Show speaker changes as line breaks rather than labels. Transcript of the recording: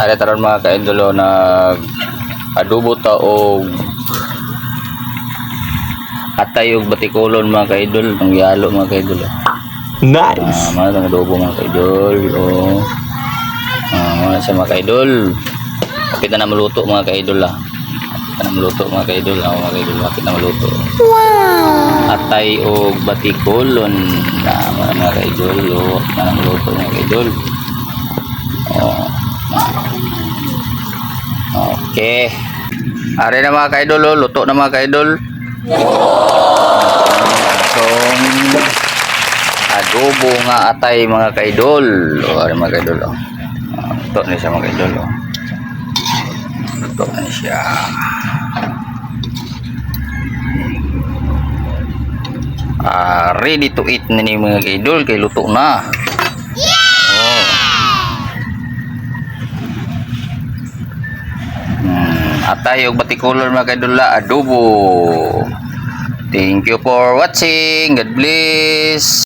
Ari taron mga kaidol nag adobo ta og atay og batikulon mga kaidol, ng yalo mga kaidol.
Nice.
Mga ng adobo mga kaidol. Mga sa mga kaidol. Kapit na maluto mga kaidol Kapit na maluto mga kaidol. Mga kaidol, kapit na maluto. Wow! Atay og batikulon na mga kaidol. Kapit na maluto mga kaidol. Okay. Ari na mga kaidol, luto na mga kaidol. Itong adobo nga atay mga kaidol. Ari mga kaidol. Luto na siya mga kaidol. Luto na siya. Ready to eat na ni mga kaidol, kay luto na. Atay og batikulon mga kaidol, adobo. Thank you for watching. God bless.